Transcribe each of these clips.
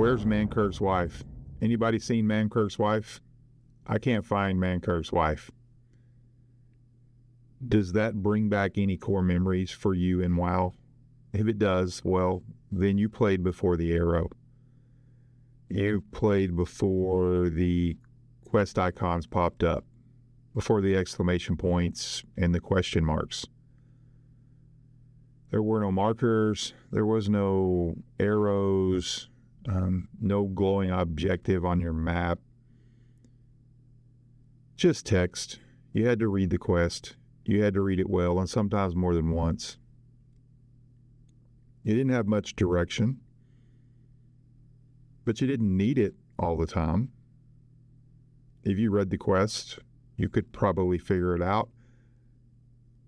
Where's Mankirk's wife? Anybody seen Mankirk's wife? I can't find Mankirk's wife. Does that bring back any core memories for you in WoW? If it does, well, then you played before the arrow. You played before the quest icons popped up, before the exclamation points and the question marks. There were no markers, there was no arrows, no glowing objective on your map. Just text. You had to read the quest. You had to read it well, and sometimes more than once. You didn't have much direction, but you didn't need it all the time. If you read the quest, you could probably figure it out.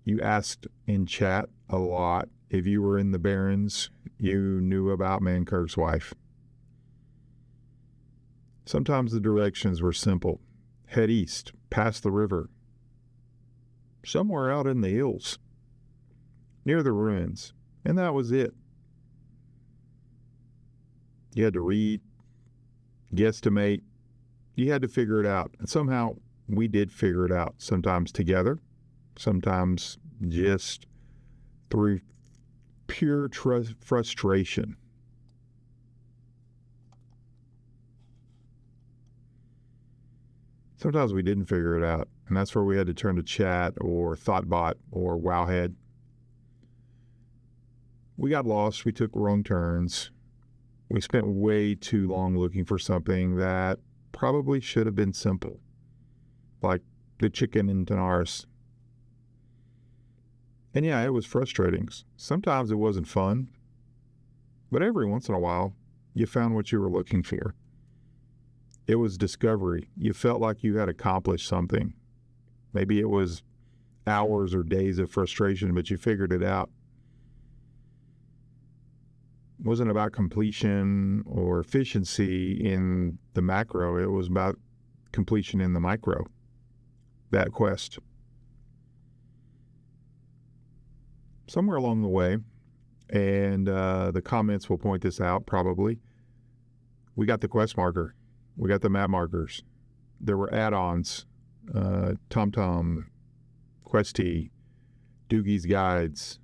You asked in chat a lot. If you were in the Barrens, you knew about Mankirk's wife. Sometimes the directions were simple. Head east, past the river, somewhere out in the hills, near the ruins, and that was it. You had to read, guesstimate, you had to figure it out. And somehow we did figure it out, sometimes together, sometimes just through pure frustration. Sometimes we didn't figure it out, and that's where we had to turn to chat or Thoughtbot or Wowhead. We got lost, we took wrong turns. We spent way too long looking for something that probably should have been simple, like the chicken in Tanaris. And yeah, it was frustrating. Sometimes it wasn't fun, but every once in a while, you found what you were looking for. It was discovery. You felt like you had accomplished something. Maybe it was hours or days of frustration, but you figured it out. It wasn't about completion or efficiency in the macro. It was about completion in the micro, that quest. Somewhere along the way, and the comments will point this out probably, we got the quest marker. We got the map markers. There were add-ons, TomTom, Questy, Doogie's Guides.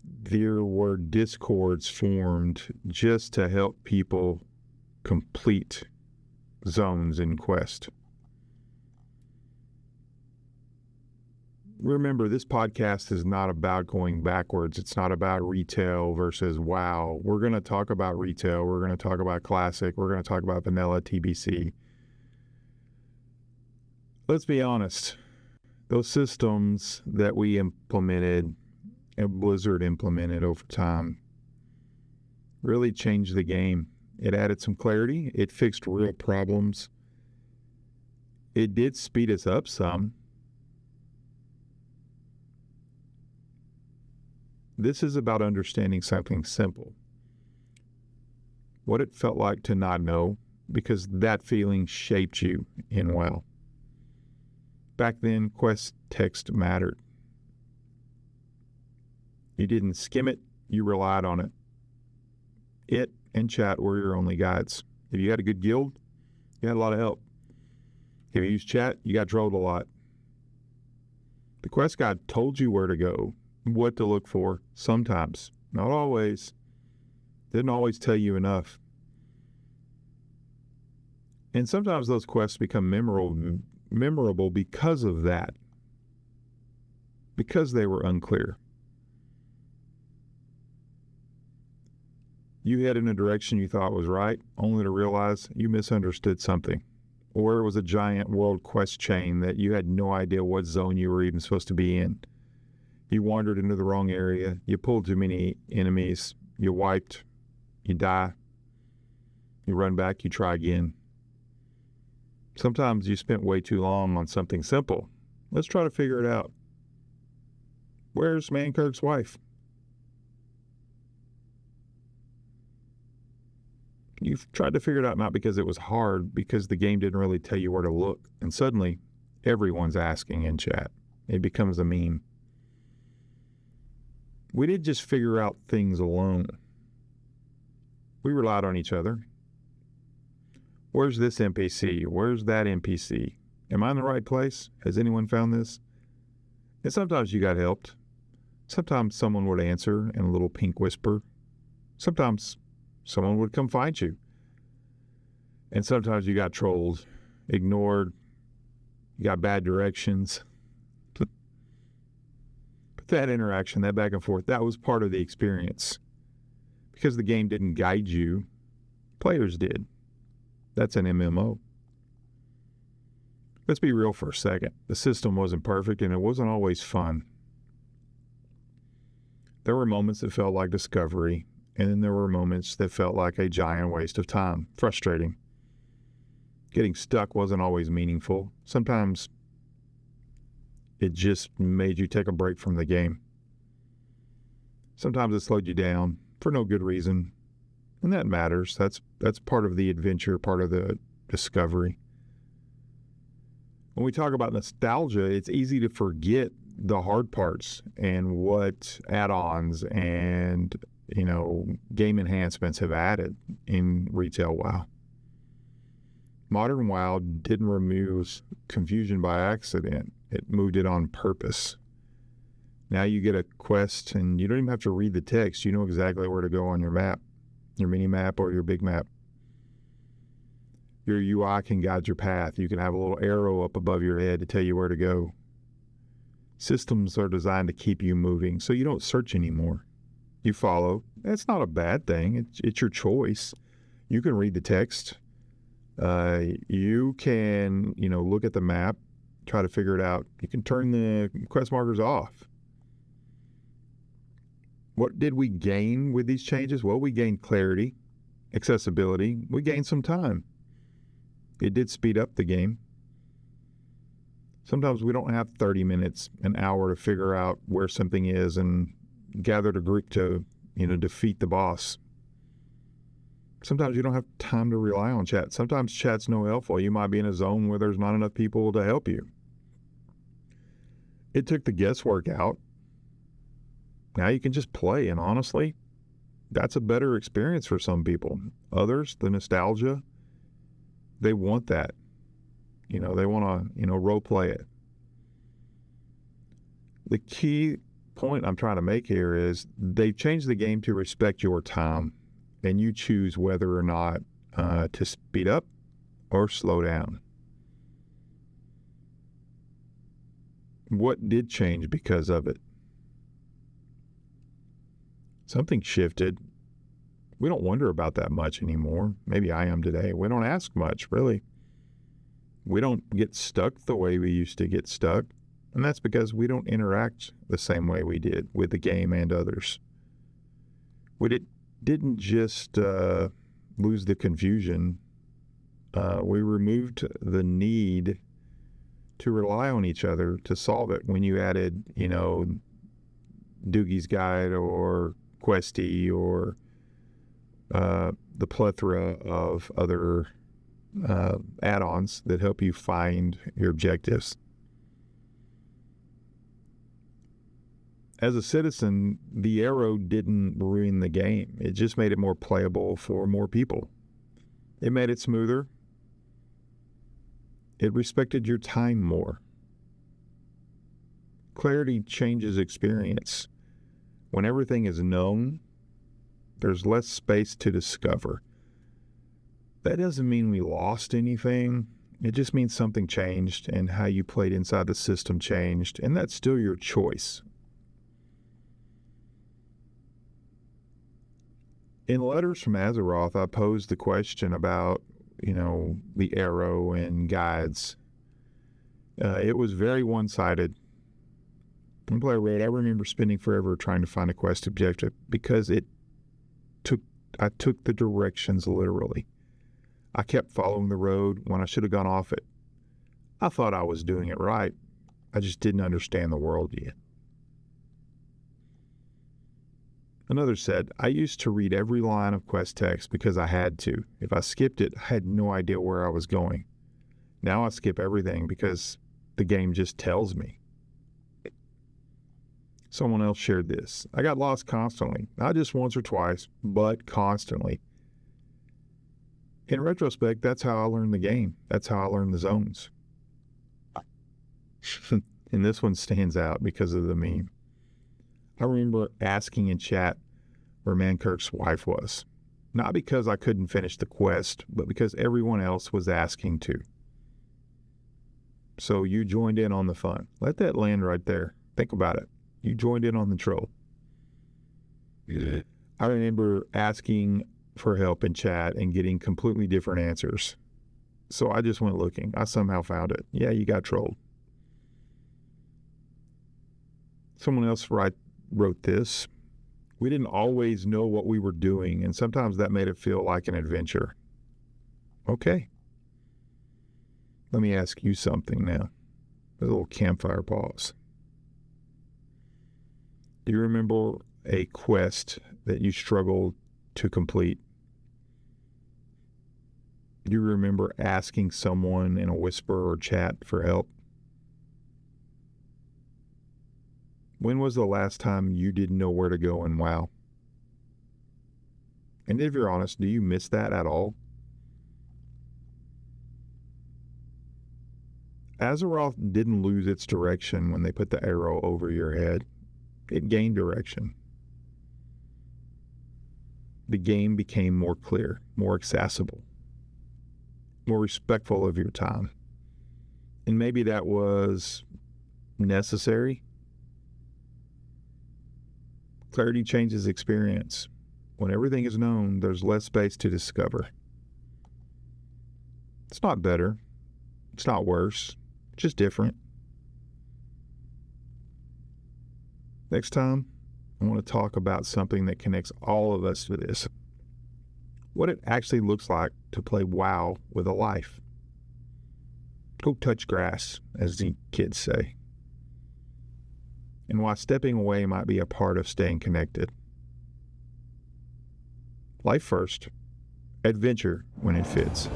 There were discords formed just to help people complete zones in Quest. Remember, this podcast is not about going backwards. It's not about retail versus WoW. We're going to talk about retail. We're going to talk about classic. We're going to talk about vanilla TBC. Let's be honest. Those systems that we implemented and Blizzard implemented over time really changed the game. It added some clarity. It fixed real problems. It did speed us up some. This is about understanding something simple. What it felt like to not know, because that feeling shaped you in WoW. Back then, quest text mattered. You didn't skim it, you relied on it. It and chat were your only guides. If you had a good guild, you had a lot of help. If you used chat, you got trolled a lot. The quest guide told you where to go, what to look for, sometimes, not always. Didn't always tell you enough. And sometimes those quests become memorable because of that, because they were unclear. You head in a direction you thought was right, only to realize you misunderstood something. Or it was a giant world quest chain that you had no idea what zone you were even supposed to be in. You wandered into the wrong area, you pulled too many enemies, you wiped, you die, you run back, you try again. Sometimes you spent way too long on something simple. Let's try to figure it out. Where's Mankirk's wife? You've tried to figure it out not because it was hard, because the game didn't really tell you where to look. And suddenly, everyone's asking in chat. It becomes a meme. We didn't just figure out things alone. We relied on each other. Where's this NPC? Where's that NPC? Am I in the right place? Has anyone found this? And sometimes you got helped. Sometimes someone would answer in a little pink whisper. Sometimes someone would come find you. And sometimes you got trolled, ignored, you got bad directions. But that interaction, that back and forth, that was part of the experience. Because the game didn't guide you, players did. That's an MMO. Let's be real for a second. The system wasn't perfect and it wasn't always fun. There were moments that felt like discovery, and then there were moments that felt like a giant waste of time. Frustrating. Getting stuck wasn't always meaningful. Sometimes it just made you take a break from the game. Sometimes it slowed you down for no good reason. And that matters. That's part of the adventure, part of the discovery. When we talk about nostalgia, it's easy to forget the hard parts and what add-ons and, game enhancements have added in retail WoW. Modern WoW didn't remove confusion by accident. It moved it on purpose. Now you get a quest and you don't even have to read the text. You know exactly where to go on your map, your mini map or your big map. Your UI can guide your path. You can have a little arrow up above your head to tell you where to go. Systems are designed to keep you moving, so you don't search anymore. You follow. That's not a bad thing. It's your choice. You can read the text. You can, look at the map, try to figure it out. You can turn the quest markers off. What did we gain with these changes? Well, we gained clarity, accessibility. We gained some time. It did speed up the game. Sometimes we don't have 30 minutes, an hour to figure out where something is and gather a group to, defeat the boss. Sometimes you don't have time to rely on chat. Sometimes chat's no helpful. You might be in a zone where there's not enough people to help you. It took the guesswork out. Now you can just play, and honestly, that's a better experience for some people. Others, the nostalgia, they want that. They want to, role play it. The key point I'm trying to make here is they've changed the game to respect your time, and you choose whether or not to speed up or slow down. What did change because of it? Something shifted. We don't wonder about that much anymore. Maybe I am today. We don't ask much, really. We don't get stuck the way we used to get stuck. And that's because we don't interact the same way we did with the game and others. We didn't just lose the confusion. We removed the need to rely on each other to solve it. When you added, Doogie's Guide or Questy or the plethora of other add-ons that help you find your objectives. As a citizen, the arrow didn't ruin the game. It just made it more playable for more people. It made it smoother. It respected your time more. Clarity changes experience. When everything is known, there's less space to discover. That doesn't mean we lost anything. It just means something changed and how you played inside the system changed, and that's still your choice. In Letters from Azeroth, I posed the question about, the arrow and guides. It was very one-sided. One player wrote, I remember spending forever trying to find a quest objective because I took the directions literally. I kept following the road when I should have gone off it. I thought I was doing it right. I just didn't understand the world yet. Another said, I used to read every line of quest text because I had to. If I skipped it, I had no idea where I was going. Now I skip everything because the game just tells me. Someone else shared this. I got lost constantly, not just once or twice, but constantly. In retrospect, that's how I learned the game. That's how I learned the zones. And this one stands out because of the meme. I remember asking in chat where Mankirk's wife was. Not because I couldn't finish the quest, but because everyone else was asking to. So you joined in on the fun. Let that land right there. Think about it. You joined in on the troll. I remember asking for help in chat and getting completely different answers. So I just went looking. I somehow found it. Yeah, you got trolled. Someone else wrote this. We didn't always know what we were doing, and sometimes that made it feel like an adventure. Okay. Let me ask you something now. A little campfire pause. Do you remember a quest that you struggled to complete? Do you remember asking someone in a whisper or chat for help? When was the last time you didn't know where to go in WoW? And if you're honest, do you miss that at all? Azeroth didn't lose its direction when they put the arrow over your head. It gained direction. The game became more clear, more accessible, more respectful of your time. And maybe that was necessary. Clarity changes experience. When everything is known, there's less space to discover. It's not better. It's not worse. It's just different. Next time, I want to talk about something that connects all of us to this. What it actually looks like to play WoW with a life. Go touch grass, as the kids say. And why stepping away might be a part of staying connected. Life first, adventure when it fits.